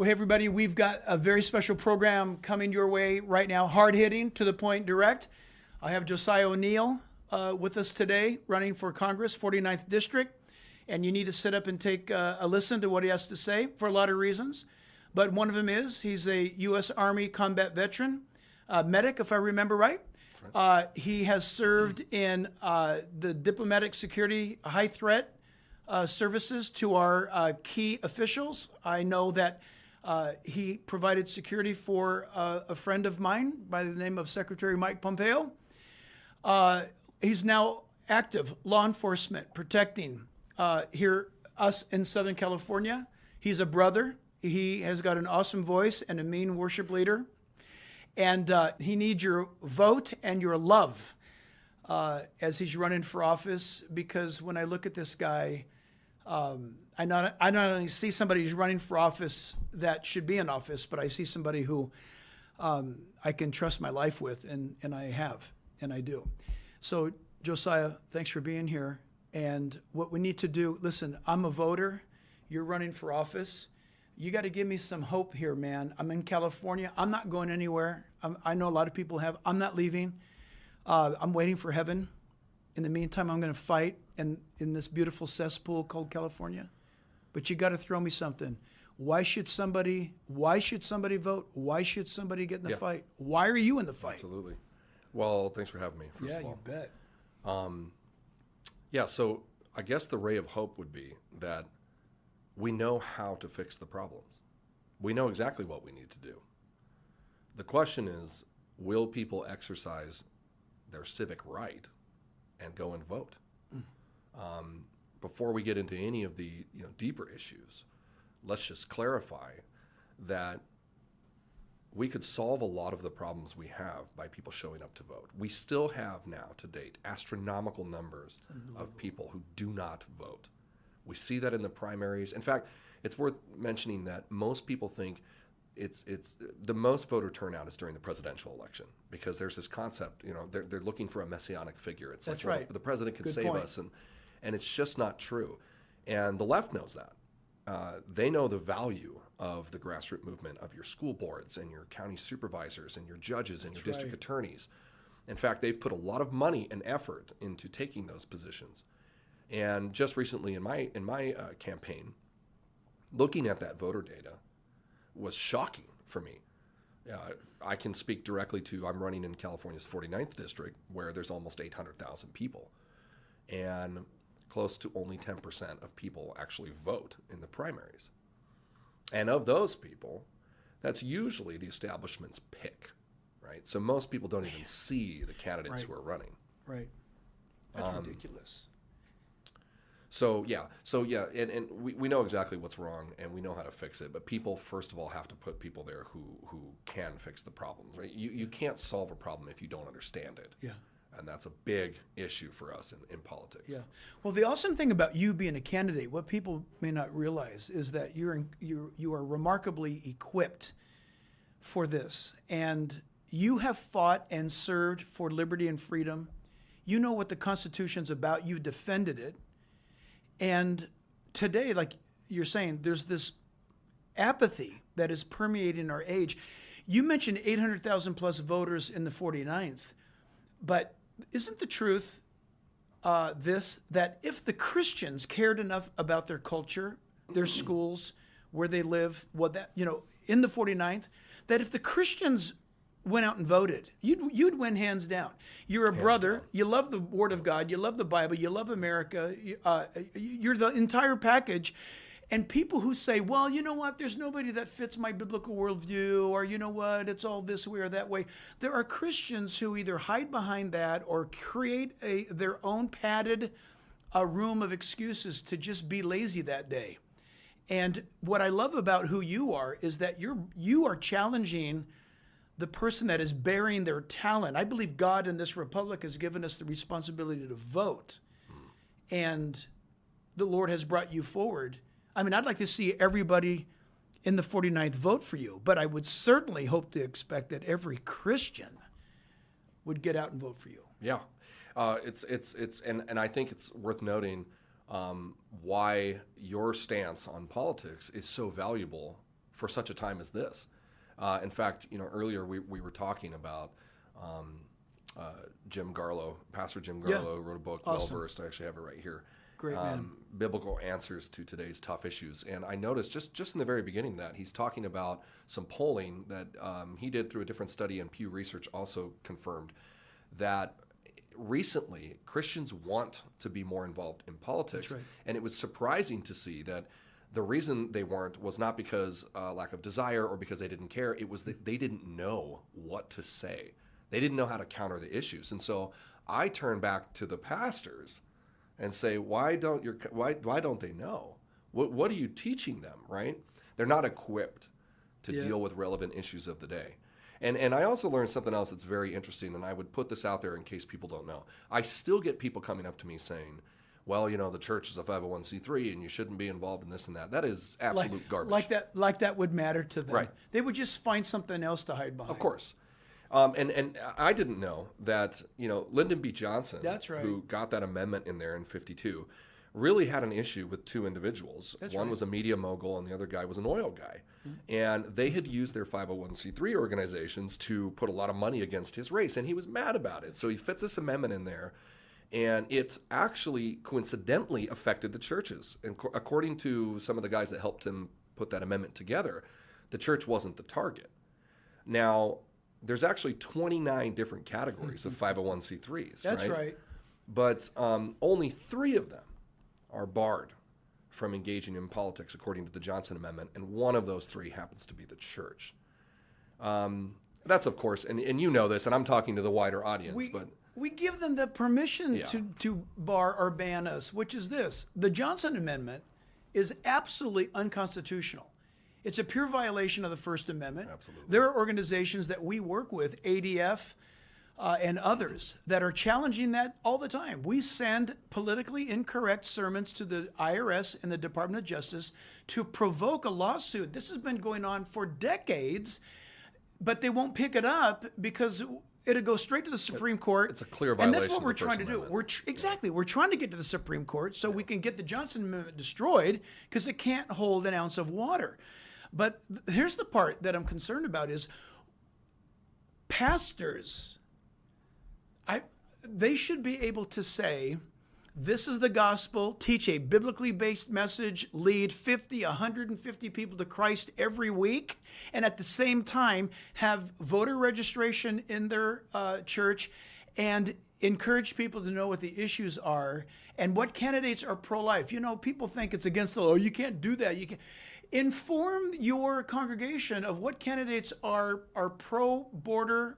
Well, hey, everybody, we've got a very special program coming your way right now, hard-hitting, to the point, direct. I have Josiah O'Neill with us today, running for Congress, 49th District, and you need to sit up and take a listen to what he has to say for a lot of reasons. But one of them is he's a U.S. Army combat veteran, medic, if I remember right. He has served in the diplomatic security high threat services to our key officials. I know that he provided security for a friend of mine by the name of Secretary Mike Pompeo. He's now active law enforcement, protecting us in Southern California. He's a brother. He has got an awesome voice and a mean worship leader. And he needs your vote and your love as he's running for office, because when I look at this guy, I not only see somebody who's running for office that should be in office, but I see somebody who I can trust my life with, and I have, and I do. So, Josiah, thanks for being here. And what we need to do, listen, I'm a voter. You're running for office. You got to give me some hope here, man. I'm in California. I'm not going anywhere. I know a lot of people have. I'm not leaving. I'm waiting for heaven. In the meantime, I'm going to fight in this beautiful cesspool called California. But you got to throw me something. Why should somebody vote? Why should somebody get in the fight? Why are you in the fight? Absolutely. Well, thanks for having me, first of all. You bet. So I guess the ray of hope would be that we know how to fix the problems. We know exactly what we need to do. The question is, will people exercise their civic right and go and vote? Before we get into any of the deeper issues, let's just clarify that we could solve a lot of the problems we have by people showing up to vote. We still have now, to date, astronomical numbers of people who do not vote. We see that in the primaries. In fact, it's worth mentioning that most people think it's the most voter turnout is during the presidential election, because there's this concept, they're looking for a messianic figure. It's That's like, right. The president could Good save point. us, and it's just not true. And the left knows that. They know the value of the grassroots movement of your school boards and your county supervisors and your judges and your district attorneys. In fact, they've put a lot of money and effort into taking those positions. And just recently in my campaign, looking at that voter data was shocking for me. I can speak directly to, I'm running in California's 49th district, where there's almost 800,000 people. And close to only 10% of people actually vote in the primaries. And of those people, that's usually the establishment's pick, right? So most people don't even see the candidates who are running. Right. That's ridiculous. So and we know exactly what's wrong, and we know how to fix it. But people, first of all, have to put people there who can fix the problems, right? You can't solve a problem if you don't understand it. Yeah. And that's a big issue for us in politics. Yeah. Well, the awesome thing about you being a candidate, what people may not realize, is that you are remarkably equipped for this, and you have fought and served for liberty and freedom. You know what the Constitution's about. You've defended it. And today, like you're saying, there's this apathy that is permeating our age. You mentioned 800,000 plus voters in the 49th, but isn't the truth that if the Christians cared enough about their culture, their schools, where they live, in the 49th, that if the Christians went out and voted, you'd win hands down. You're a brother. You love the Word of God. You love the Bible. You love America. You're the entire package. And people who say, well, you know what, there's nobody that fits my biblical worldview, or you know what, it's all this way or that way. There are Christians who either hide behind that or create their own padded room of excuses to just be lazy that day. And what I love about who you are is that you are challenging the person that is bearing their talent. I believe God in this republic has given us the responsibility to vote. And the Lord has brought you forward. I mean, I'd like to see everybody in the 49th vote for you, but I would certainly hope to expect that every Christian would get out and vote for you. Yeah. And I think it's worth noting why your stance on politics is so valuable for such a time as this. In fact, earlier we were talking about Jim Garlow, Pastor Jim Garlow, who wrote a book, Awesome. Well-Versed. I actually have it right here. Great man. Biblical answers to today's tough issues. And I noticed just in the very beginning that he's talking about some polling that he did through a different study, and Pew Research also confirmed that recently Christians want to be more involved in politics. That's right. And it was surprising to see that the reason they weren't was not because lack of desire or because they didn't care. It was that they didn't know what to say. They didn't know how to counter the issues. And so I turn back to the pastors and say, why don't they know? What are you teaching them, right? They're not equipped to deal with relevant issues of the day. And I also learned something else that's very interesting, and I would put this out there in case people don't know. I still get people coming up to me saying, well, the church is a 501c3 and you shouldn't be involved in this and that. That is absolute garbage. Like that would matter to them. Right. They would just find something else to hide behind. Of course. And I didn't know that, Lyndon B. Johnson, That's right. who got that amendment in there in 52, really had an issue with two individuals. That's One right. was a media mogul and the other guy was an oil guy. And they had used their 501c3 organizations to put a lot of money against his race, and he was mad about it. So he fits this amendment in there, and it actually coincidentally affected the churches. And according to some of the guys that helped him put that amendment together, the church wasn't the target. Now, there's actually 29 different categories of 501c3s. That's right. But only 3 of them are barred from engaging in politics according to the Johnson Amendment, and one of those 3 happens to be the church. That's, of course, and you know this, and I'm talking to the wider audience, but we give them the permission Yeah. to bar or ban us, which is this. The Johnson Amendment is absolutely unconstitutional. It's a pure violation of the First Amendment. Absolutely. There are organizations that we work with, ADF and others, that are challenging that all the time. We send politically incorrect sermons to the IRS and the Department of Justice to provoke a lawsuit. This has been going on for decades, but they won't pick it up because it'll go straight to the Supreme Court. It's a clear And violation that's what of we're the First trying to do. Amendment. We're trying to get to the Supreme Court so we can get the Johnson Amendment destroyed because it can't hold an ounce of water. But here's the part that I'm concerned about is pastors, they should be able to say, this is the gospel, teach a biblically based message, lead 50, 150 people to Christ every week, and at the same time have voter registration in their church and encourage people to know what the issues are and what candidates are pro-life. People think it's against the law. You can't do that. You can't. Inform your congregation of what candidates are pro-border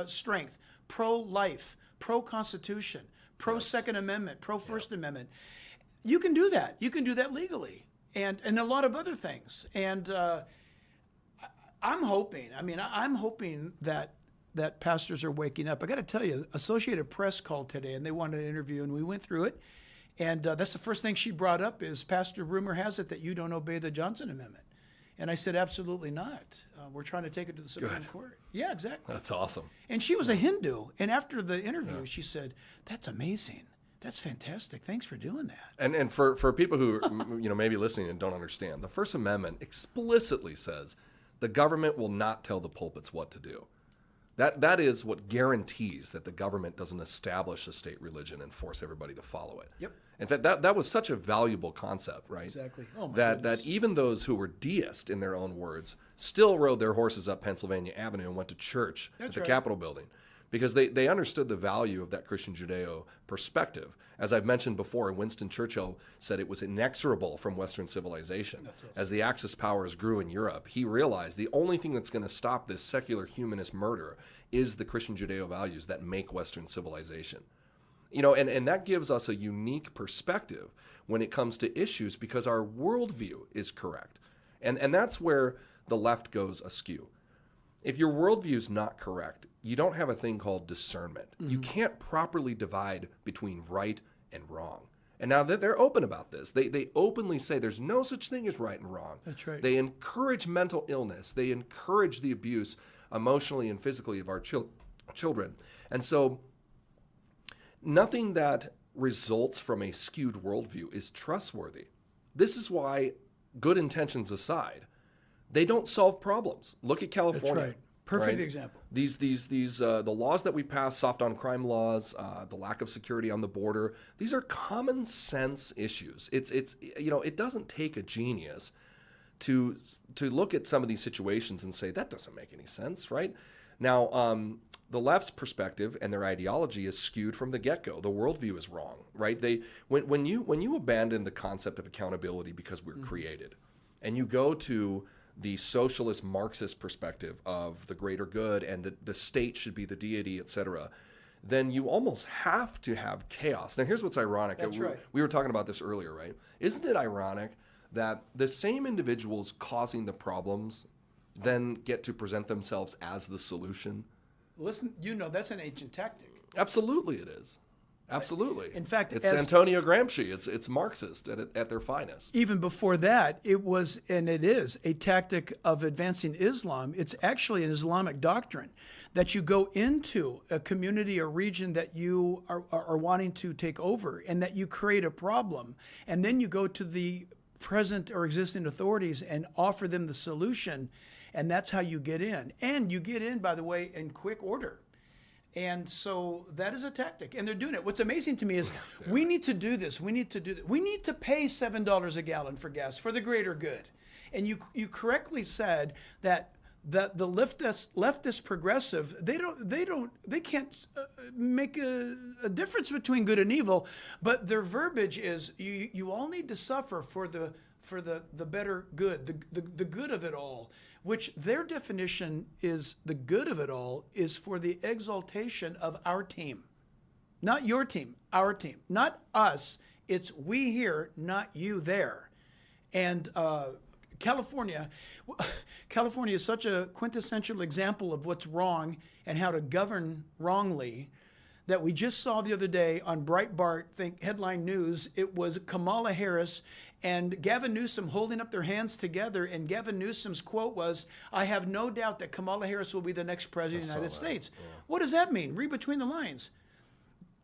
strength, pro-life, pro-constitution, pro-Second Amendment, pro-First Amendment. You can do that. You can do that legally and a lot of other things. And I'm hoping that pastors are waking up. I got to tell you, Associated Press called today and they wanted an interview and we went through it. And that's the first thing she brought up is, Pastor, rumor has it that you don't obey the Johnson Amendment. And I said, absolutely not. We're trying to take it to the Supreme Court. Yeah, exactly. that's awesome. And she was a Hindu. And after the interview, she said, that's amazing. That's fantastic. Thanks for doing that. And for people who maybe listening and don't understand, the First Amendment explicitly says the government will not tell the pulpits what to do. That is what guarantees that the government doesn't establish a state religion and force everybody to follow it. Yep. In fact, that was such a valuable concept, right? Exactly. Oh, my that goodness. even those who were deist in their own words still rode their horses up Pennsylvania Avenue and went to church at the right. Capitol building because they understood the value of that Christian Judeo perspective. As I've mentioned before, Winston Churchill said it was inexorable from Western civilization. As the Axis powers grew in Europe, he realized the only thing that's going to stop this secular humanist murder is the Christian Judeo values that make Western civilization. And that gives us a unique perspective when it comes to issues because our worldview is correct. And that's where the left goes askew. If your worldview is not correct, you don't have a thing called discernment. Mm-hmm. You can't properly divide between right and wrong. And now that they're open about this, they openly say there's no such thing as right and wrong. That's right. They encourage mental illness. They encourage the abuse emotionally and physically of our children. And so nothing that results from a skewed worldview is trustworthy. This is why, good intentions aside, they don't solve problems. Look at California. That's right. Perfect example. These the laws that we pass, soft on crime laws, the lack of security on the border, these are common sense issues. It doesn't take a genius to look at some of these situations and say that doesn't make any sense, right? Now, the left's perspective and their ideology is skewed from the get-go. The worldview is wrong, right? When you abandon the concept of accountability because we're created, and you go to the socialist Marxist perspective of the greater good and the state should be the deity, et cetera, then you almost have to have chaos. Now, here's what's ironic. That's right. We were talking about this earlier, right? Isn't it ironic that the same individuals causing the problems then get to present themselves as the solution? Listen, that's an ancient tactic. Absolutely it is. Absolutely. In fact, it's Antonio Gramsci. It's Marxist at their finest. Even before that, it was, and it is, a tactic of advancing Islam. It's actually an Islamic doctrine that you go into a community or region that you are wanting to take over, and that you create a problem, and then you go to the present or existing authorities and offer them the solution, and that's how you get in. And you get in, by the way, in quick order. And so that is a tactic, and they're doing it. What's amazing to me is we need to do this. We need to do that. We need to pay $7 a gallon for gas for the greater good. And you correctly said that the leftist progressive, they can't make a difference between good and evil, but their verbiage is you all need to suffer for the better good, the good of it all. Which their definition is the good of it all is for the exaltation of our team. Not your team, our team. Not us, it's we here, not you there. And California is such a quintessential example of what's wrong and how to govern wrongly that we just saw the other day on Breitbart, headline news. It was Kamala Harris and Gavin Newsom holding up their hands together, and Gavin Newsom's quote was, "I have no doubt that Kamala Harris will be the next president of the United States." Yeah. What does that mean? Read between the lines.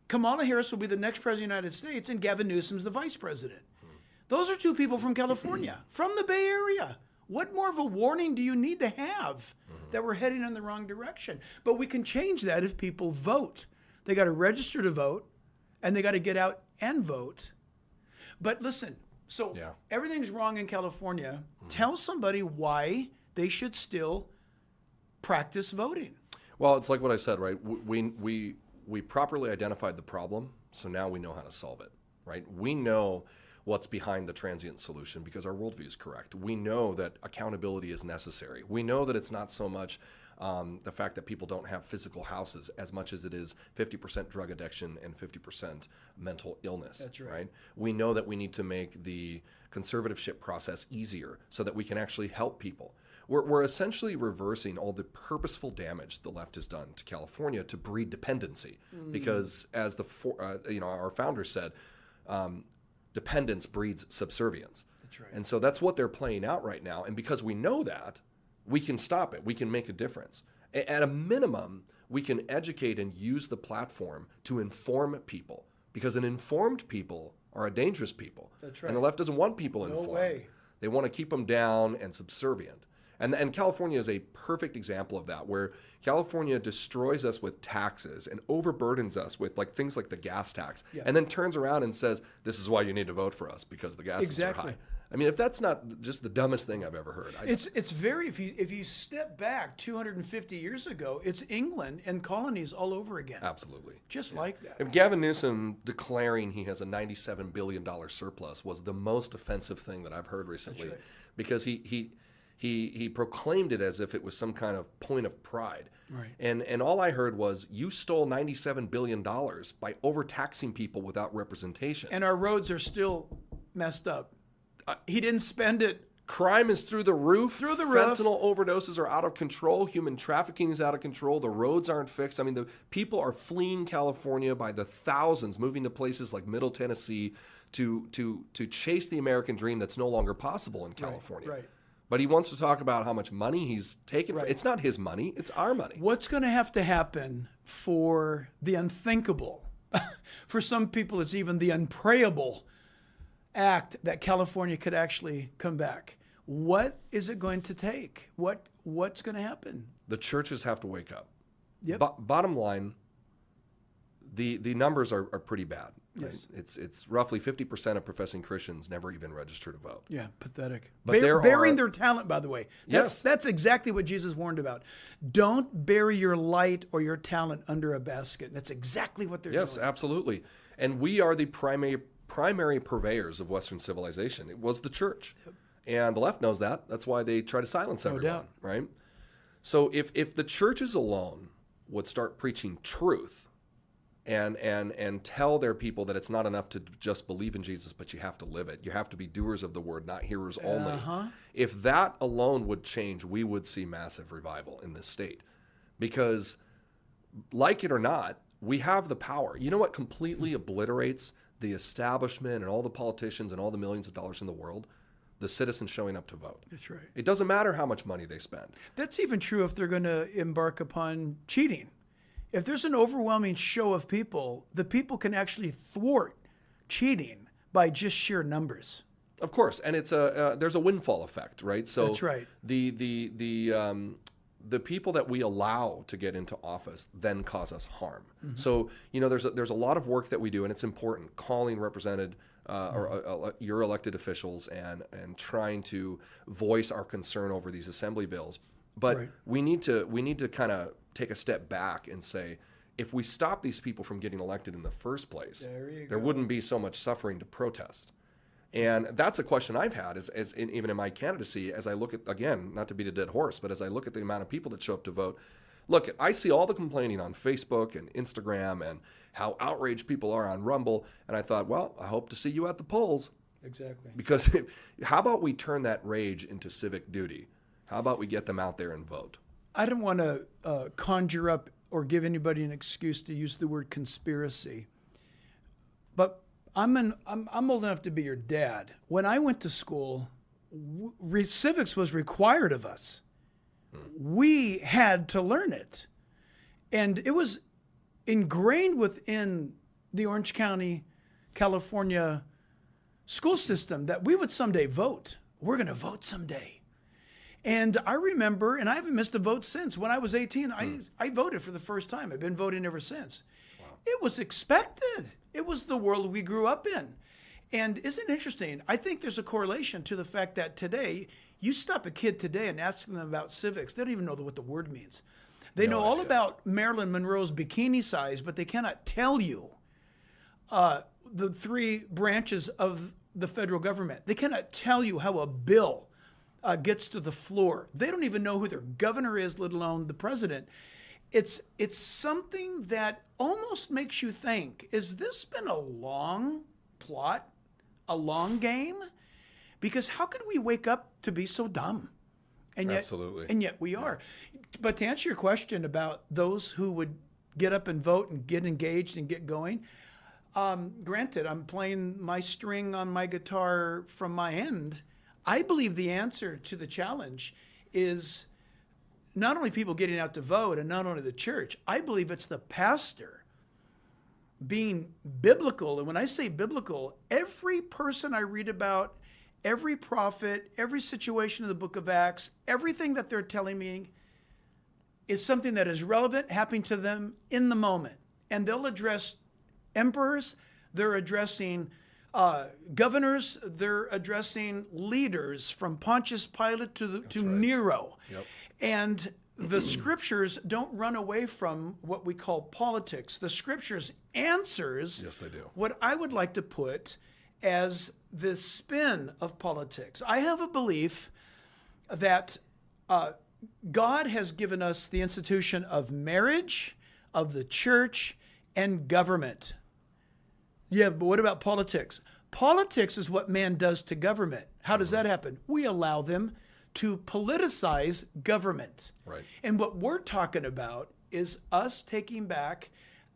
Kamala Harris will be the next president of the United States, and Gavin Newsom's the vice president. Those are two people from California, from the Bay Area. What more of a warning do you need to have that we're heading in the wrong direction? But we can change that if people vote. They got to register to vote, and they got to get out and vote. But listen, so everything's wrong in California. Tell somebody why they should still practice voting. Well, it's like what I said, right? We properly identified the problem, so now we know how to solve it, right? We know what's behind the transient solution because our worldview is correct. We know that accountability is necessary. We know that it's not so much the fact that people don't have physical houses as much as it is 50% drug addiction and 50% mental illness. That's right. We know that we need to make the conservatorship process easier so that we can actually help people. We're essentially reversing all the purposeful damage the left has done to California to breed dependency, because as our founder said, dependence breeds subservience. That's right. And so that's what they're playing out right now. And because we know that, we can stop it. We can make a difference. At a minimum, we can educate and use the platform to inform people, because an informed people are a dangerous people. That's right. And the left doesn't want people No informed. way. They want to keep them down and subservient. And California is a perfect example of that, where California destroys us with taxes and overburdens us with things like the gas tax, and then turns around and says, this is why you need to vote for us, because the gases are high. I mean, if that's not just the dumbest thing I've ever heard. It's very, if you step back 250 years ago, it's England and colonies all over again. Absolutely. Just like that. If Gavin Newsom declaring he has a $97 billion surplus was the most offensive thing that I've heard recently, because he proclaimed it as if it was some kind of point of pride. Right. And all I heard was, you stole $97 billion by overtaxing people without representation. And our roads are still messed up. He didn't spend it. Crime is through the roof. Through the roof. Fentanyl overdoses are out of control. Human trafficking is out of control. The roads aren't fixed. I mean, the people are fleeing California by the thousands, moving to places like Middle Tennessee to chase the American dream that's no longer possible in California. Right. But he wants to talk about how much money he's taken. Right. It's not his money. It's our money. What's going to have to happen for the unthinkable? For some people, it's even the unprayable act that California could actually come back. What is it going to take? What's going to happen? The churches have to wake up. Yep. Bottom line, the numbers are pretty bad. Right? Yes. It's roughly 50% of professing Christians never even register to vote. Yeah, pathetic. But burying their talent, by the way. Yes. That's exactly what Jesus warned about. Don't bury your light or your talent under a basket. That's exactly what they're doing. Yes, absolutely. And we are the primary purveyors of Western civilization. It was the church. Yep. And the left knows that. That's why they try to silence everyone, doubt. right? So if the churches alone would start preaching truth and tell their people that it's not enough to just believe in Jesus, but you have to live it. You have to be doers of the word, not hearers only. If that alone would change, we would see massive revival in this state. Because, like it or not, we have the power. You know what completely obliterates the establishment and all the politicians and all the millions of dollars in the world? The citizens showing up to vote. That's right. It doesn't matter how much money they spend. That's even true if they're going to embark upon cheating. If there's an overwhelming show of people, the people can actually thwart cheating by just sheer numbers. Of course, and it's there's a windfall effect, right? So that's right. The people that we allow to get into office then cause us harm. So there's a lot of work that we do, and it's important, calling represented your elected officials and trying to voice our concern over these assembly bills. But right. we need to kind of take a step back and say, if we stop these people from getting elected in the first place, there wouldn't be so much suffering to protest. And that's a question I've had even in my candidacy, as I look at, again, not to beat a dead horse, but as I look at the amount of people that show up to vote. Look, I see all the complaining on Facebook and Instagram and how outraged people are on Rumble. And I thought, well, I hope to see you at the polls. Exactly. Because how about we turn that rage into civic duty? How about we get them out there and vote? I don't want to conjure up or give anybody an excuse to use the word conspiracy, but I'm old enough to be your dad. When I went to school, civics was required of us. We had to learn it, and it was ingrained within the Orange County, California school system that we would someday vote. We're going to vote someday. And I remember, and I haven't missed a vote since. When I was 18, I voted for the first time. I've been voting ever since. Wow. It was expected. It was the world we grew up in. And isn't it interesting? I think there's a correlation to the fact that today, you stop a kid today and ask them about civics, they don't even know what the word means. They know all about Marilyn Monroe's bikini size, but they cannot tell you the three branches of the federal government. They cannot tell you how a bill gets to the floor. They don't even know who their governor is, let alone the president. It's something that almost makes you think, has this been a long plot, a long game? Because how could we wake up to be so dumb? And yet, absolutely. And yet we are. But to answer your question about those who would get up and vote and get engaged and get going, granted, I'm playing my string on my guitar from my end. I believe the answer to the challenge is not only people getting out to vote and not only the church. I believe it's the pastor being biblical. And when I say biblical, every person I read about, every prophet, every situation in the book of Acts, everything that they're telling me is something that is relevant, happening to them in the moment. And they'll address emperors, they're addressing governors, they're addressing leaders from Pontius Pilate to right. Nero. Yep. And the scriptures don't run away from what we call politics. The scriptures answers yes, they do. What I would like to put as the spin of politics. I have a belief that God has given us the institution of marriage, of the church, and government. Yeah, but what about politics? Politics is what man does to government. How does that happen? We allow them to politicize government. Right. And what we're talking about is us taking back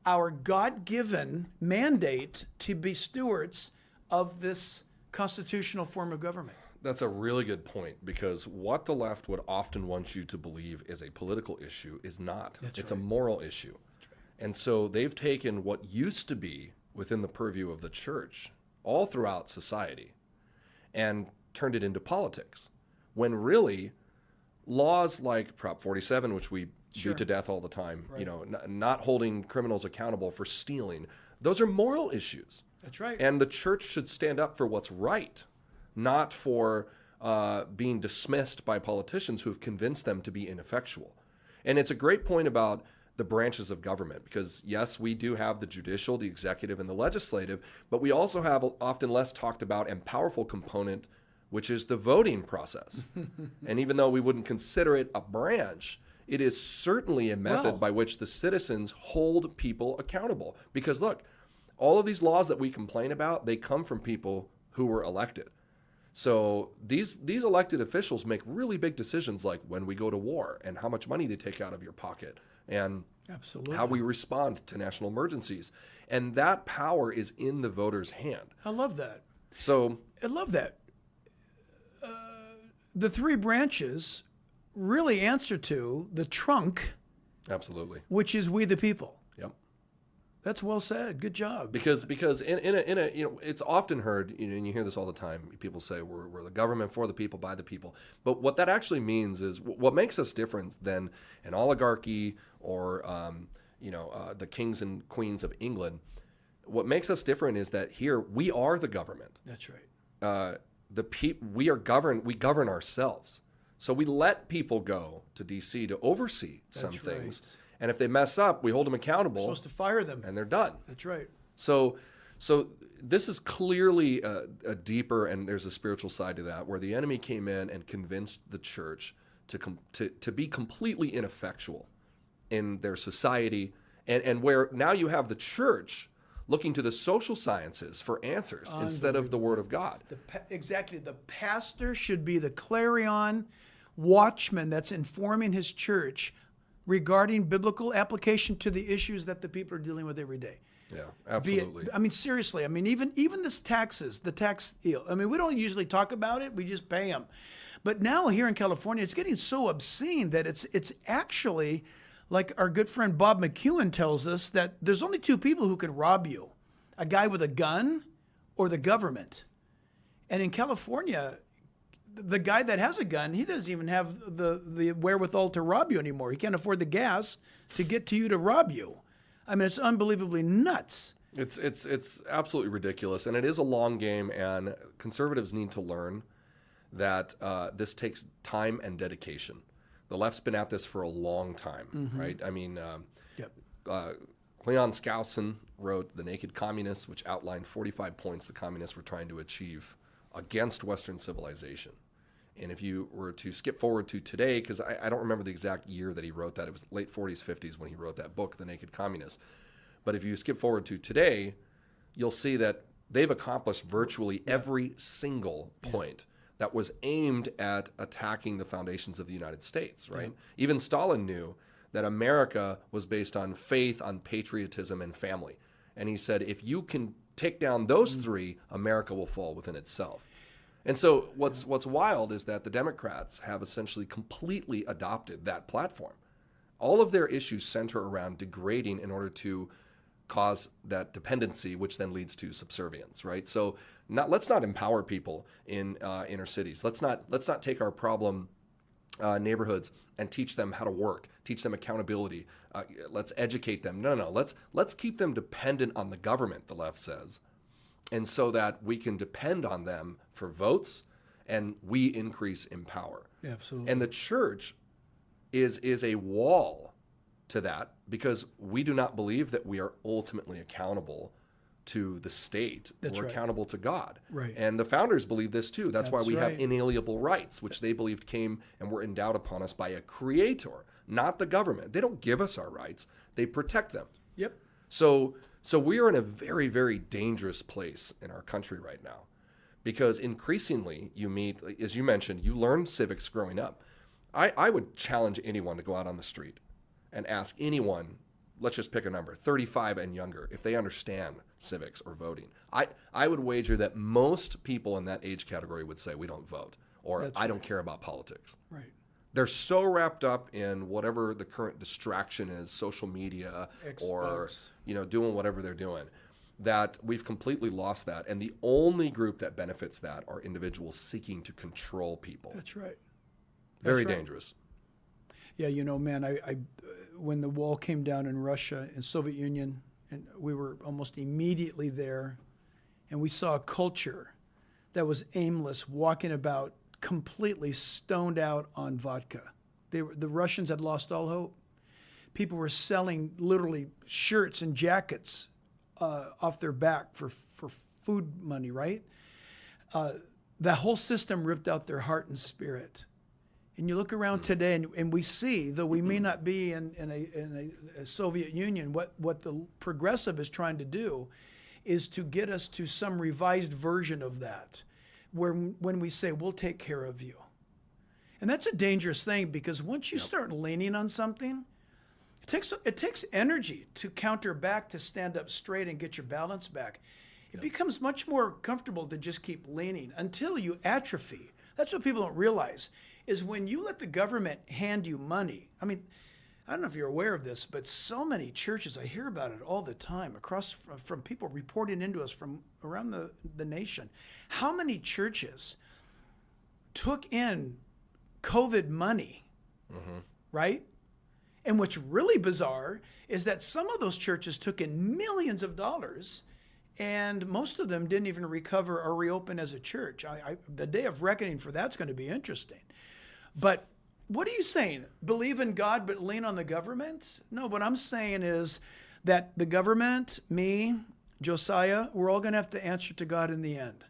our God-given mandate to be stewards of this constitutional form of government. That's a really good point, because what the left would often want you to believe is a political issue is not. It's right. a moral issue. Right. And so they've taken what used to be within the purview of the church all throughout society and turned it into politics. when really laws like Prop 47, which we Sure. beat to death all the time, Right. you know, not holding criminals accountable for stealing, those are moral issues. That's right. And the church should stand up for what's right, not for being dismissed by politicians who have convinced them to be ineffectual. And it's a great point about the branches of government, because yes, we do have the judicial, the executive, and the legislative, but we also have an often less talked about and powerful component, which is the voting process. And even though we wouldn't consider it a branch, it is certainly a method Well- by which the citizens hold people accountable. Because look, all of these laws that we complain about, they come from people who were elected. So these elected officials make really big decisions, like when we go to war and how much money they take out of your pocket and Absolutely. how we respond to national emergencies. And that power is in the voter's hand. I love that. So I love that. The three branches really answer to the trunk, absolutely. which is we the people. Yep. That's well said. Good job. Because in a you know, it's often heard, you know, and you hear this all the time. People say we're the government for the people, by the people. But what that actually means is what makes us different than an oligarchy or the kings and queens of England. What makes us different is that here we are the government. That's right. We govern ourselves. So we let people go to D.C. to oversee some That's things. right. And if they mess up, we hold them accountable. Supposed to fire them. And they're done. That's right. So this is clearly a deeper, and there's a spiritual side to that, where the enemy came in and convinced the church to be completely ineffectual in their society, and where now you have the church looking to the social sciences for answers instead of the Word of God. Exactly. The pastor should be the clarion watchman that's informing his church regarding biblical application to the issues that the people are dealing with every day. Yeah, Be it- absolutely. I mean, seriously. I mean, even this taxes, the tax deal. I mean, we don't usually talk about it. We just pay them. But now here in California, it's getting so obscene that it's actually, like our good friend Bob McEwen tells us, that there's only two people who can rob you: a guy with a gun or the government. And in California, the guy that has a gun, he doesn't even have the wherewithal to rob you anymore. He can't afford the gas to get to you to rob you. I mean, it's unbelievably nuts. It's absolutely ridiculous, and it is a long game. And conservatives need to learn that this takes time and dedication. The left's been at this for a long time, right? I mean, Yep. Cleon Skousen wrote The Naked Communists, which outlined 45 points the communists were trying to achieve against Western civilization. And if you were to skip forward to today, because I don't remember the exact year that he wrote that. It was late 40s, 50s when he wrote that book, The Naked Communists. But if you skip forward to today, you'll see that they've accomplished virtually every single point that was aimed at attacking the foundations of the United States, right? Even Stalin knew that America was based on faith, on patriotism, and family. And he said, if you can take down those three, America will fall within itself. And so what's wild is that the Democrats have essentially completely adopted that platform. All of their issues center around degrading in order to cause that dependency, which then leads to subservience, right? So let's not empower people in inner cities. Let's not take our problem neighborhoods and teach them how to work, teach them accountability. Let's educate them. No. Let's keep them dependent on the government, the left says, and so that we can depend on them for votes and we increase in power. Yeah, absolutely. And the church is a wall to that, because we do not believe that we are ultimately accountable to the state. That's We're right. accountable to God. Right. And the founders believe this too. That's why we have right. inalienable rights, which they believed came and were endowed upon us by a creator, not the government. They don't give us our rights. They protect them. Yep. So we are in a very, very dangerous place in our country right now, because increasingly you meet, as you mentioned, you learn civics growing up. I would challenge anyone to go out on the street and ask anyone, let's just pick a number, 35 and younger, if they understand civics or voting. I would wager that most people in that age category would say we don't vote, or That's I don't care about politics. Right. They're so wrapped up in whatever the current distraction is, social media, or Xbox. Doing whatever they're doing, that we've completely lost that. And the only group that benefits that are individuals seeking to control people. That's right. Very right. dangerous. Yeah, you know, man, I when the wall came down in Russia and Soviet Union, and we were almost immediately there, and we saw a culture that was aimless, walking about completely stoned out on vodka. The Russians had lost all hope. People were selling literally shirts and jackets off their back for food money, right? The whole system ripped out their heart and spirit. And you look around today, and we see, though we may not be in a Soviet Union, what the progressive is trying to do is to get us to some revised version of that, where when we say, we'll take care of you. And that's a dangerous thing, because once you start leaning on something, it takes energy to counter back, to stand up straight and get your balance back. It becomes much more comfortable to just keep leaning until you atrophy. That's what people don't realize, is when you let the government hand you money. I mean, I don't know if you're aware of this, but so many churches, I hear about it all the time, across from people reporting into us from around the nation. How many churches took in COVID money, right? And what's really bizarre is that some of those churches took in millions of dollars, and most of them didn't even recover or reopen as a church. The day of reckoning for that's going to be interesting. But what are you saying? Believe in God but lean on the government? No, what I'm saying is that the government, me, Josiah, we're all going to have to answer to God in the end.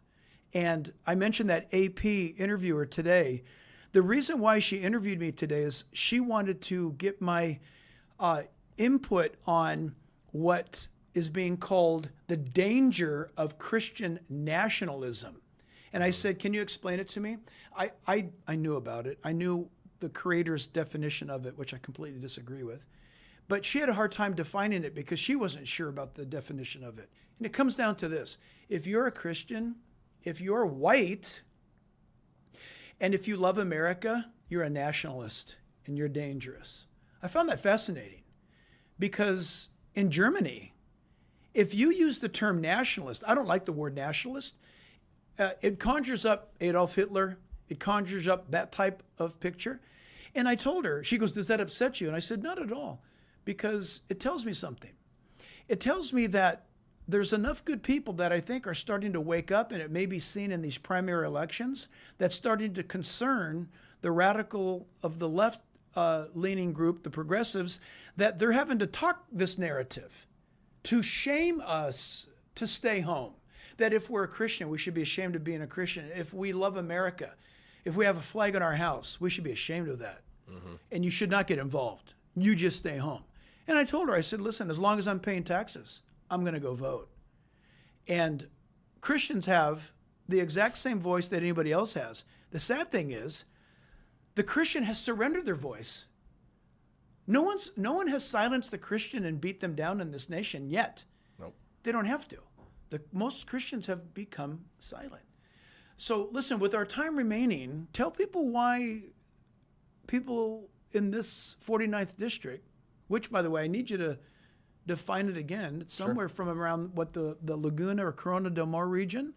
And I mentioned that AP interviewer today. The reason why she interviewed me today is she wanted to get my input on what is being called the danger of Christian nationalism. And I said, can you explain it to me? I knew about it. I knew the creator's definition of it, which I completely disagree with. But she had a hard time defining it because she wasn't sure about the definition of it. And it comes down to this. If you're a Christian, if you're white, and if you love America, you're a nationalist and you're dangerous. I found that fascinating because in Germany, if you use the term nationalist, I don't like the word nationalist. It conjures up Adolf Hitler. It conjures up that type of picture. And I told her, she goes, does that upset you? And I said, not at all, because it tells me something. It tells me that there's enough good people that I think are starting to wake up, and it may be seen in these primary elections, that's starting to concern the radical of the left leaning group, the progressives, that they're having to talk this narrative to shame us to stay home. That if we're a Christian, we should be ashamed of being a Christian. If we love America, if we have a flag in our house, we should be ashamed of that. And you should not get involved. You just stay home. And I told her, I said, listen, as long as I'm paying taxes, I'm going to go vote. And Christians have the exact same voice that anybody else has. The sad thing is, the Christian has surrendered their voice. No one has silenced the Christian and beat them down in this nation yet. Nope. They don't have to. Most Christians have become silent. So listen, with our time remaining, tell people why people in this 49th district, which, by the way, I need you to define it again. It's somewhere from around what the Laguna or Corona del Mar region,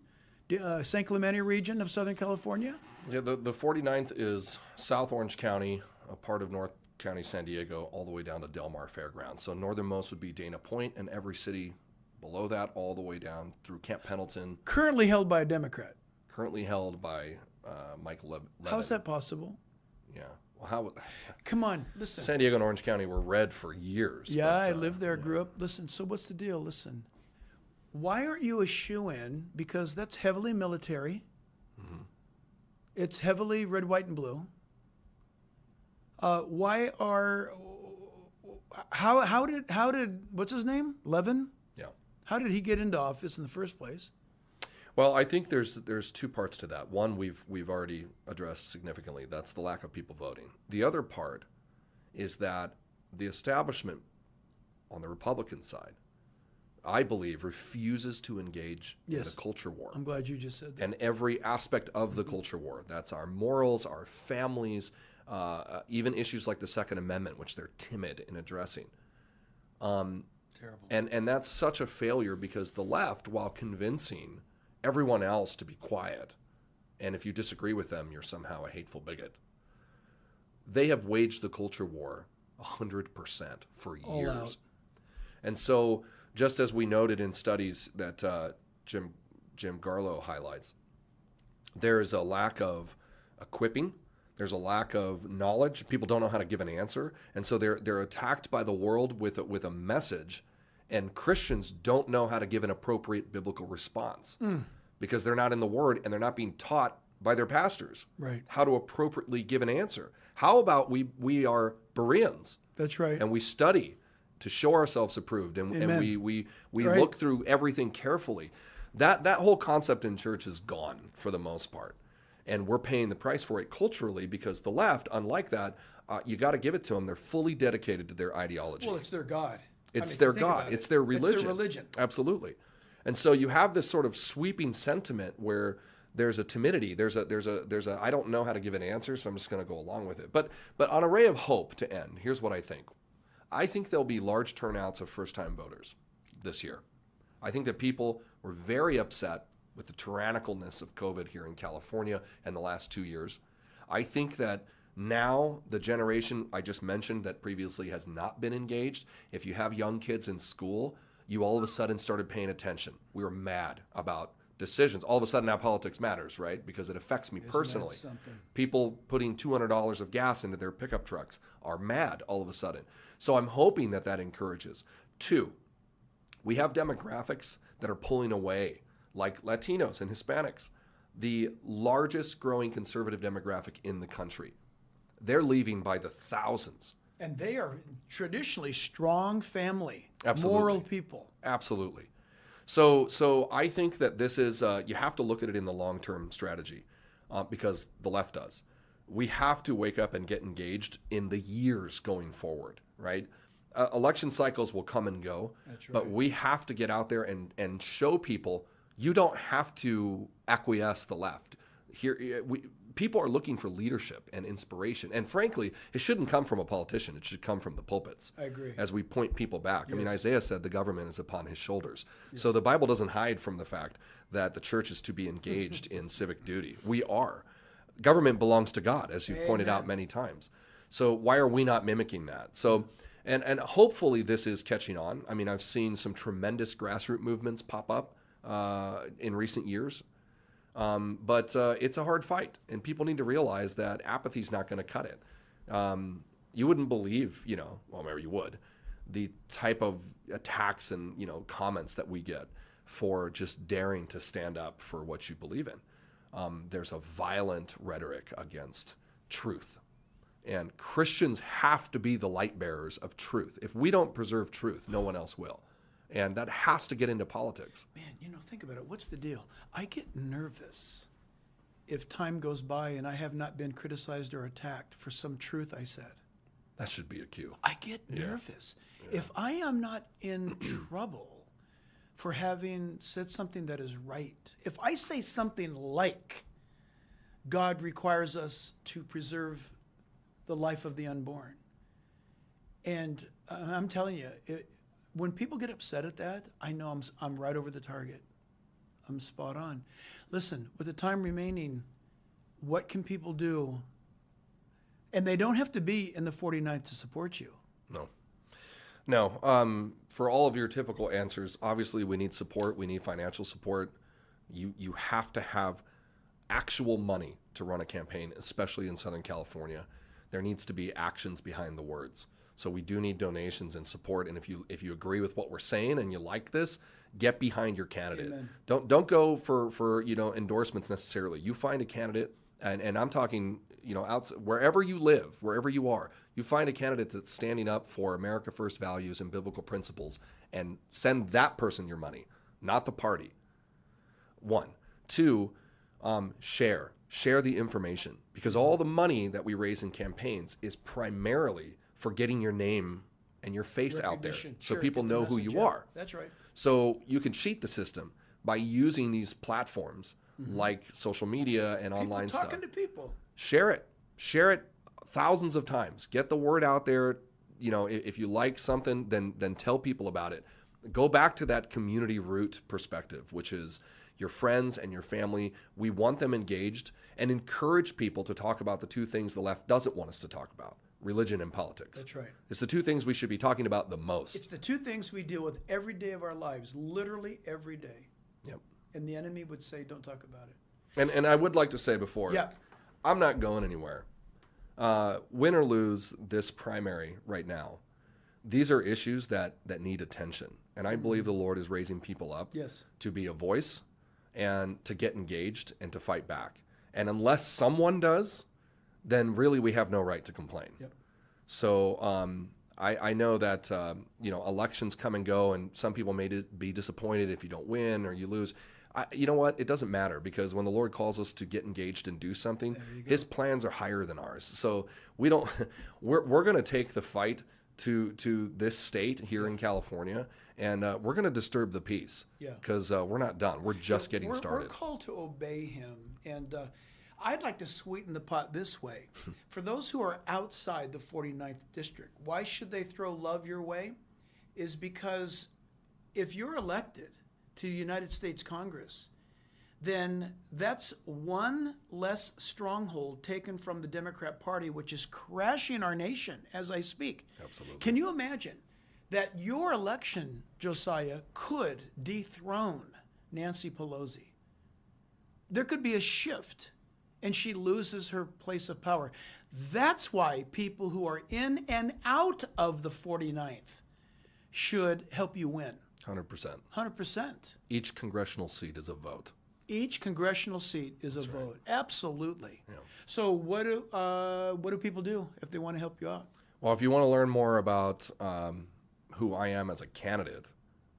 San Clemente region of Southern California. Yeah, the 49th is South Orange County, a part of North County, San Diego, all the way down to Del Mar Fairgrounds. So northernmost would be Dana Point, and every city below that all the way down through Camp Pendleton. Currently held by a Democrat. Currently held by Michael Levin. How's that possible? Yeah. Well, Come on, listen. San Diego and Orange County were red for years. Yeah, but, I lived there, grew up. Listen, so what's the deal? Listen, why aren't you a shoo-in? Because that's heavily military. It's heavily red, white, and blue. How did what's his name? Levin? Yeah. How did he get into office in the first place? Well, I think there's two parts to that. One, we've already addressed significantly. That's the lack of people voting. The other part is that the establishment on the Republican side, I believe, refuses to engage in the culture war. I'm glad you just said that. And every aspect of the culture war. That's our morals, our families, even issues like the Second Amendment, which they're timid in addressing. Terrible. And that's such a failure because the left, while convincing everyone else to be quiet, and if you disagree with them, you're somehow a hateful bigot. they have waged the culture war 100% for All years. out. And so, just as we noted in studies that Jim Garlow highlights, there is a lack of equipping. There's a lack of knowledge. People don't know how to give an answer, and so they're attacked by the world with a message, and Christians don't know how to give an appropriate biblical response because they're not in the Word and they're not being taught by their pastors how to appropriately give an answer. How about we are Bereans? That's right. And we study to show ourselves approved, and we look through everything carefully. That whole concept in church is gone for the most part. And we're paying the price for it culturally because the left, unlike that, you got to give it to them. They're fully dedicated to their ideology. Well, it's their God. It's their God. It's their religion. It's their religion. Absolutely. And so you have this sort of sweeping sentiment where there's a timidity. There's a I don't know how to give an answer, so I'm just going to go along with it. But on a ray of hope to end, here's what I think. I think there'll be large turnouts of first-time voters this year. I think that people were very upset with the tyrannicalness of COVID here in California in the last 2 years. I think that now the generation I just mentioned that previously has not been engaged, if you have young kids in school, you all of a sudden started paying attention. We were mad about decisions. All of a sudden now politics matters, right? Because it affects me personally. People putting $200 of gas into their pickup trucks are mad all of a sudden. So I'm hoping that encourages. 2, we have demographics that are pulling away, like Latinos and Hispanics, the largest growing conservative demographic in the country. They're leaving by the thousands. And they are traditionally strong family, Absolutely. moral people. Absolutely. So I think that this is, you have to look at it in the long-term strategy because the left does. We have to wake up and get engaged in the years going forward, right? Election cycles will come and go, That's right. but we have to get out there and show people you don't have to acquiesce the left. People are looking for leadership and inspiration. And frankly, it shouldn't come from a politician. It should come from the pulpits. I agree. As we point people back. Yes. I mean, Isaiah said the government is upon his shoulders. Yes. So the Bible doesn't hide from the fact that the church is to be engaged in civic duty. We are. Government belongs to God, as you've pointed out many times. So why are we not mimicking that? So, and hopefully this is catching on. I mean, I've seen some tremendous grassroots movements pop up in recent years. But it's a hard fight, and people need to realize that apathy is not going to cut it. You wouldn't believe, well, maybe you would, the type of attacks and, comments that we get for just daring to stand up for what you believe in. There's a violent rhetoric against truth, and Christians have to be the light bearers of truth. If we don't preserve truth, no one else will. And that has to get into politics. Man, think about it. What's the deal? I get nervous if time goes by and I have not been criticized or attacked for some truth I said. That should be a cue. I get nervous. Yeah. If I am not in trouble for having said something that is right, if I say something like, God requires us to preserve the life of the unborn, and I'm telling you, when people get upset at that, I know I'm right over the target. I'm spot on. Listen, with the time remaining, what can people do? And they don't have to be in the 49th to support you. No. For all of your typical answers, obviously we need support. We need financial support. You have to have actual money to run a campaign, especially in Southern California. There needs to be actions behind the words. So we do need donations and support. And if you agree with what we're saying and you like this, get behind your candidate. Amen. Don't go for endorsements necessarily. You find a candidate, and I'm talking wherever you live, wherever you are, you find a candidate that's standing up for America First values and biblical principles, and send that person your money, not the party. 1, 2, share the information, because all the money that we raise in campaigns is primarily for getting your name and your face out there so people know who you are. That's right. So you can cheat the system by using these platforms like social media and online stuff. Talking to people. Share it thousands of times. Get the word out there. If you like something, then tell people about it. Go back to that community root perspective, which is your friends and your family. We want them engaged. and encourage people to talk about the two things the left doesn't want us to talk about: religion and politics. That's right. It's the two things we should be talking about the most. It's the two things we deal with every day of our lives, literally every day. Yep. And the enemy would say, don't talk about it. And I would like to say before, Yeah. I'm not going anywhere. Win or lose this primary right now, these are issues that need attention. And I believe the Lord is raising people up Yes. to be a voice and to get engaged and to fight back. And unless someone does, then really we have no right to complain. Yep. So I know that elections come and go, and some people may be disappointed if you don't win or you lose. You know what? It doesn't matter, because when the Lord calls us to get engaged and do something, His plans are higher than ours. So we don't. We're going to take the fight to this state here in California, and we're going to disturb the peace. Yeah. Because we're not done. We're just getting started. We're called to obey Him, and I'd like to sweeten the pot this way. For those who are outside the 49th district, why should they throw love your way? Is because if you're elected to the United States Congress, then that's one less stronghold taken from the Democrat Party, which is crashing our nation as I speak. Absolutely. Can you imagine that your election, Josiah, could dethrone Nancy Pelosi? There could be a shift, and she loses her place of power. That's why people who are in and out of the 49th should help you win. 100%. 100%. Each congressional seat is a vote. Each congressional seat is a vote. Absolutely. Yeah. So what do people do if they want to help you out? Well, if you want to learn more about who I am as a candidate,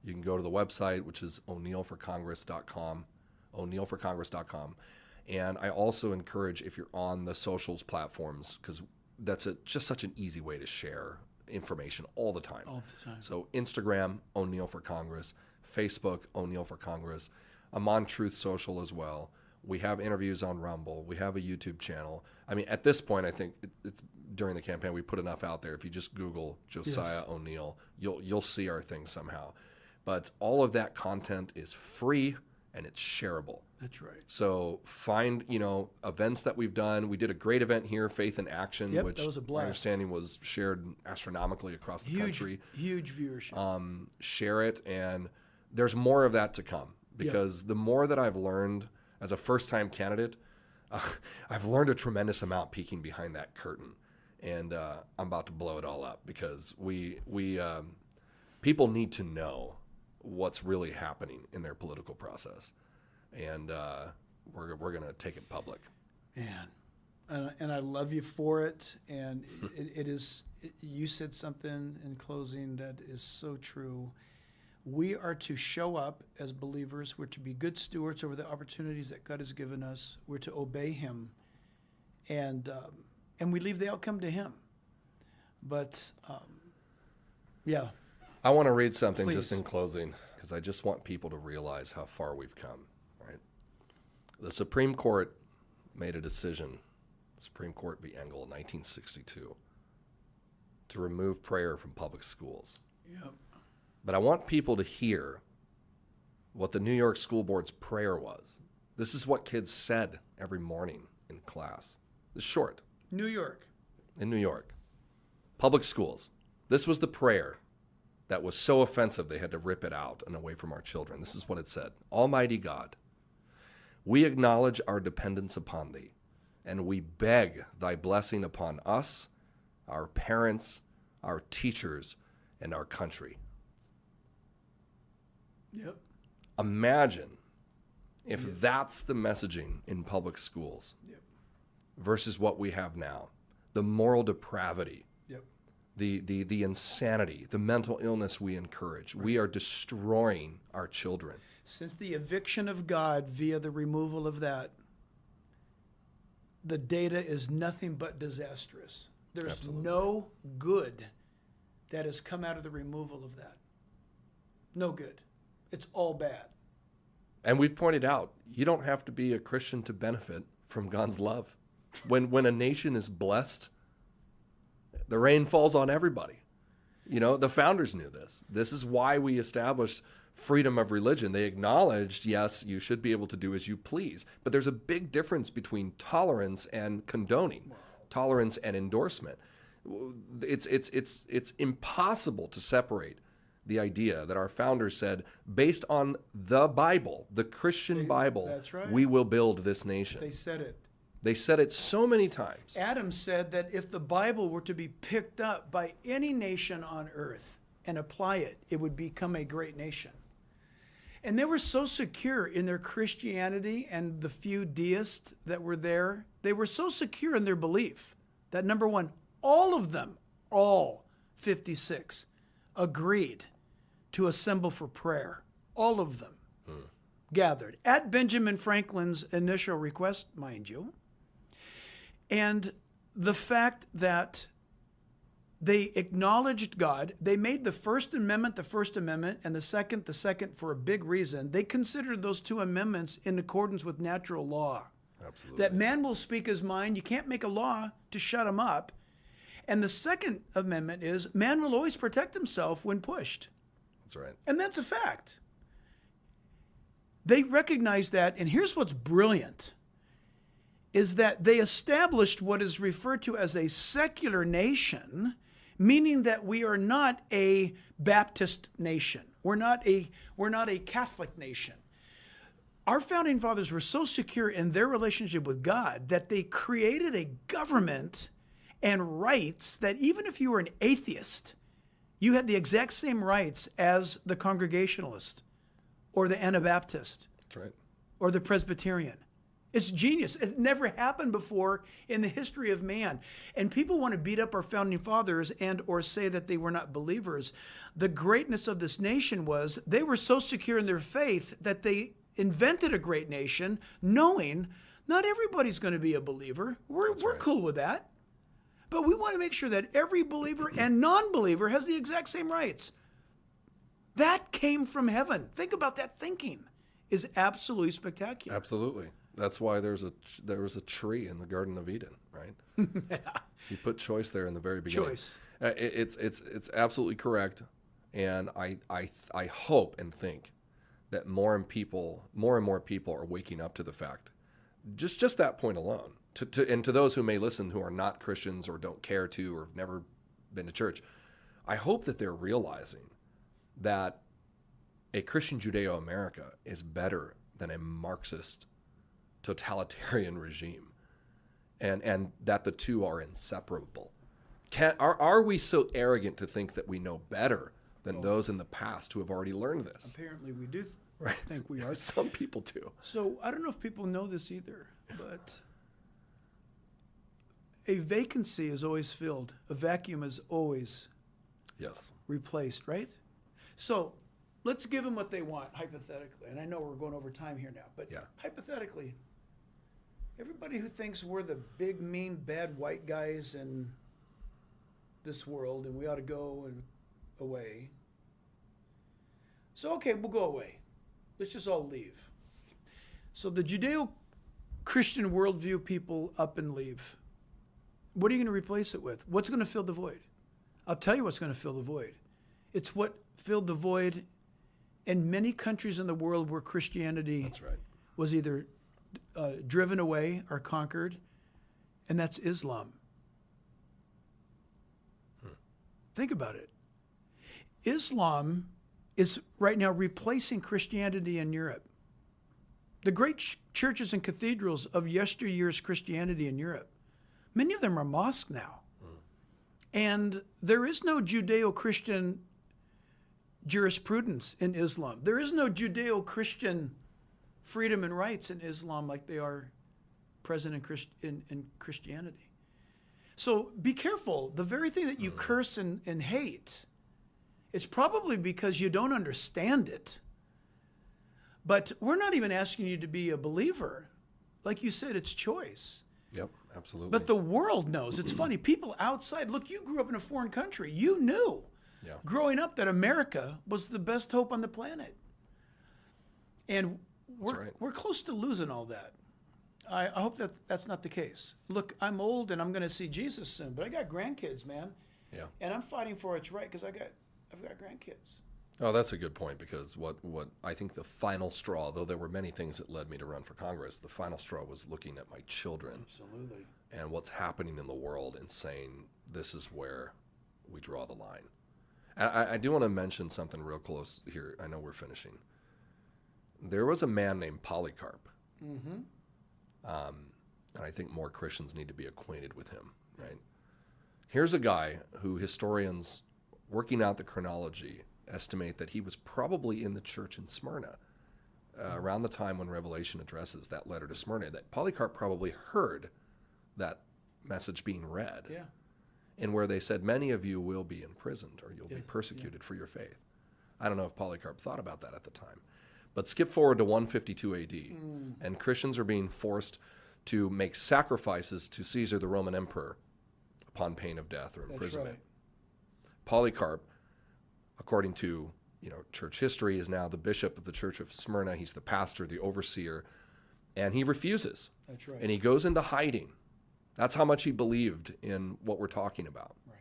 you can go to the website, which is o'neillforcongress.com, o'neillforcongress.com. And I also encourage, if you're on the socials platforms, because that's just such an easy way to share information all the time. All the time. So Instagram, O'Neill for Congress, Facebook, O'Neill for Congress. I'm on Truth Social as well. We have interviews on Rumble. We have a YouTube channel. I mean, at this point, I think it's during the campaign, we put enough out there. If you just Google Josiah O'Neill, you'll see our thing somehow. But all of that content is free and it's shareable. That's right. So find, events that we've done. We did a great event here, Faith in Action, Yep, which that was a my blast. understanding was shared astronomically across the country. Huge viewership. Share it, and there's more of that to come, because the more that I've learned as a first-time candidate, I've learned a tremendous amount peeking behind that curtain, and I'm about to blow it all up, because we people need to know what's really happening in their political process. And we're going to take it public. Man, and I love you for it. And it is, you said something in closing that is so true. We are to show up as believers. We're to be good stewards over the opportunities that God has given us. We're to obey Him, and we leave the outcome to Him. But yeah, I want to read something Please. just in closing, because I just want people to realize how far we've come. Right? The Supreme Court made a decision, Supreme Court v. Engel in 1962, to remove prayer from public schools. Yep. But I want people to hear what the New York School Board's prayer was. This is what kids said every morning in class. It's short. New York. In New York. Public schools. This was the prayer that was so offensive they had to rip it out and away from our children. This is what it said. Almighty God, we acknowledge our dependence upon Thee, and we beg Thy blessing upon us, our parents, our teachers, and our country. Yep. Imagine if that's the messaging in public schools versus what we have now. The moral depravity, the insanity, the mental illness we encourage. Right. We are destroying our children. Since the eviction of God via the removal of that, the data is nothing but disastrous. There's Absolutely. No good that has come out of the removal of that. No good. It's all bad. And we've pointed out, you don't have to be a Christian to benefit from God's love. When a nation is blessed, the rain falls on everybody. The founders knew this. This is why we established freedom of religion. They acknowledged, yes, you should be able to do as you please. But there's a big difference between tolerance and condoning, tolerance and endorsement. It's impossible to separate the idea that our founders said, based on the Bible, the Christian Bible, that's right. we will build this nation. They said it. They said it so many times. Adam said that if the Bible were to be picked up by any nation on earth and apply it, it would become a great nation. And they were so secure in their Christianity and the few deists that were there. They were so secure in their belief that, number one, all of them, all 56, agreed to assemble for prayer. All of them gathered at Benjamin Franklin's initial request, mind you. And the fact that they acknowledged God, they made the First Amendment, and the second for a big reason. They considered those two amendments in accordance with natural law. Absolutely. That man will speak his mind. You can't make a law to shut him up. And the Second Amendment is man will always protect himself when pushed. That's right. And that's a fact. They recognized that, and here's what's brilliant, is that they established what is referred to as a secular nation, meaning that we are not a Baptist nation. We're not a Catholic nation. Our founding fathers were so secure in their relationship with God that they created a government and rights that even if you were an atheist, you had the exact same rights as the Congregationalist or the Anabaptist. That's right. Or the Presbyterian. It's genius. It never happened before in the history of man. And people want to beat up our founding fathers and or say that they were not believers. The greatness of this nation was they were so secure in their faith that they invented a great nation knowing not everybody's going to be a believer. We're right. cool with that. But we want to make sure that every believer and non-believer has the exact same rights. That came from heaven. Think about that thinking. Is absolutely spectacular. Absolutely. That's why there was a tree in the Garden of Eden, right? Yeah. He put choice there in the very beginning. Choice. It's absolutely correct, and I hope and think that more and more people are waking up to the fact, just that point alone. And to those who may listen who are not Christians or don't care to or have never been to church, I hope that they're realizing that a Christian Judeo-America is better than a Marxist totalitarian regime, and that the two are inseparable. Are we so arrogant to think that we know better than those in the past who have already learned this? Apparently we do think we are. Some people do. So I don't know if people know this either, but a vacancy is always filled. A vacuum is always replaced, right? So let's give them what they want, hypothetically. And I know we're going over time here now, but hypothetically, everybody who thinks we're the big, mean, bad white guys in this world and we ought to go away. So, okay, we'll go away. Let's just all leave. So the Judeo-Christian worldview people up and leave. What are you going to replace it with? What's going to fill the void? I'll tell you what's going to fill the void. It's what filled the void in many countries in the world where Christianity was either driven away or conquered, and that's Islam. Think about it. Islam is right now replacing Christianity in Europe. The great churches and cathedrals of yesteryear's Christianity in Europe, many of them are mosques now. And there is no Judeo-Christian jurisprudence in Islam. There is no Judeo-Christian freedom and rights in Islam like they are present in Christianity. So be careful. The very thing that you curse and hate, it's probably because you don't understand it. But we're not even asking you to be a believer. Like you said, it's choice. Yep, absolutely. But the world knows. It's funny. People outside, look, you grew up in a foreign country. You knew growing up that America was the best hope on the planet. And we're close to losing all that. I hope that that's not the case. Look, I'm old and I'm going to see Jesus soon, but I got grandkids, man. Yeah. And I'm fighting for what's right because I've got grandkids. Oh, that's a good point, because what I think the final straw, though there were many things that led me to run for Congress, the final straw was looking at my children Absolutely. and what's happening in the world and saying, this is where we draw the line. And I do want to mention something real close here. I know we're finishing. There was a man named Polycarp. Mm-hmm. And I think more Christians need to be acquainted with him, right? Here's a guy who historians, working out the chronology, estimate that he was probably in the church in Smyrna around the time when Revelation addresses that letter to Smyrna, that Polycarp probably heard that message being read, Yeah. and where they said, many of you will be imprisoned or you'll be Yeah, persecuted for your faith. I don't know if Polycarp thought about that at the time. But skip forward to 152 AD, and Christians are being forced to make sacrifices to Caesar, the Roman emperor, upon pain of death or That's imprisonment. right. Polycarp, according to church history, is now the bishop of the church of Smyrna. He's the pastor, the overseer, and he refuses. That's right. And he goes into hiding. That's how much he believed in what we're talking about. Right.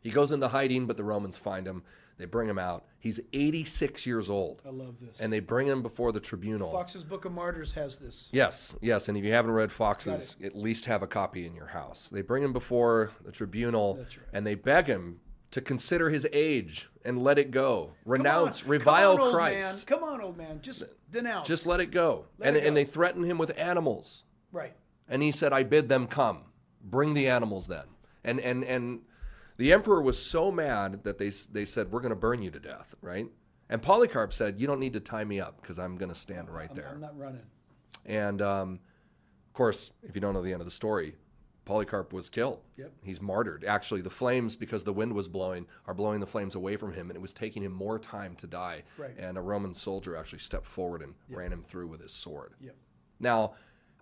He goes into hiding, but the Romans find him. They bring him out. He's 86 years old. I love this. And they bring him before the tribunal. Fox's Book of Martyrs has this. Yes. And if you haven't read Fox's, at least have a copy in your house. They bring him before the tribunal, That's right. and they beg him to consider his age and let it go. Renounce, Come revile on, old Christ. Man. Come on, old man. Just denounce. Just let it go. Let it go. And they threaten him with animals. Right. And he said, I bid them come. Bring the animals then. And the emperor was so mad that they said, we're going to burn you to death, right? And Polycarp said, you don't need to tie me up because I'm going to stand right there. I'm not running. And, of course, if you don't know the end of the story, Polycarp was killed. Yep. He's martyred. Actually, the flames, because the wind was blowing, are blowing the flames away from him, and it was taking him more time to die. Right. And a Roman soldier actually stepped forward and ran him through with his sword. Yep. Now,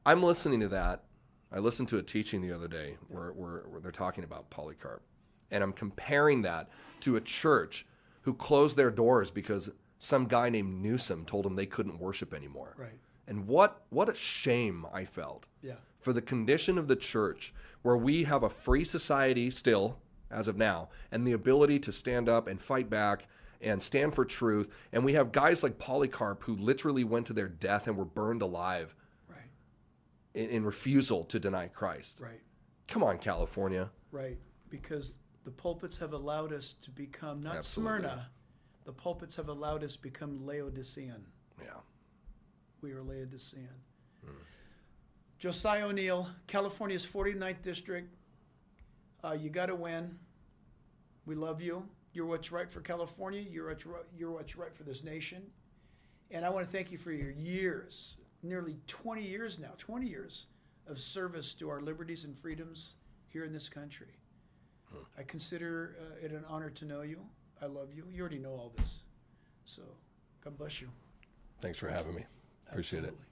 I'm listening to that. I listened to a teaching the other day where they're talking about Polycarp. And I'm comparing that to a church who closed their doors because some guy named Newsom told them they couldn't worship anymore. Right. And what a shame I felt for the condition of the church, where we have a free society still, as of now, and the ability to stand up and fight back and stand for truth. And we have guys like Polycarp who literally went to their death and were burned alive in refusal to deny Christ. Right. Come on, California. Right. Because the pulpits have allowed us to become, not Absolutely. Smyrna, the pulpits have allowed us to become Laodicean. Yeah. We are Laodicean. Josiah O'Neill, California's 49th district. You got to win. We love you. You're what's right for California. You're what's right for this nation. And I want to thank you for your years, nearly 20 years now, 20 years of service to our liberties and freedoms here in this country. I consider it an honor to know you. I love you. You already know all this. So God bless you. Thanks for having me. Appreciate it. Absolutely.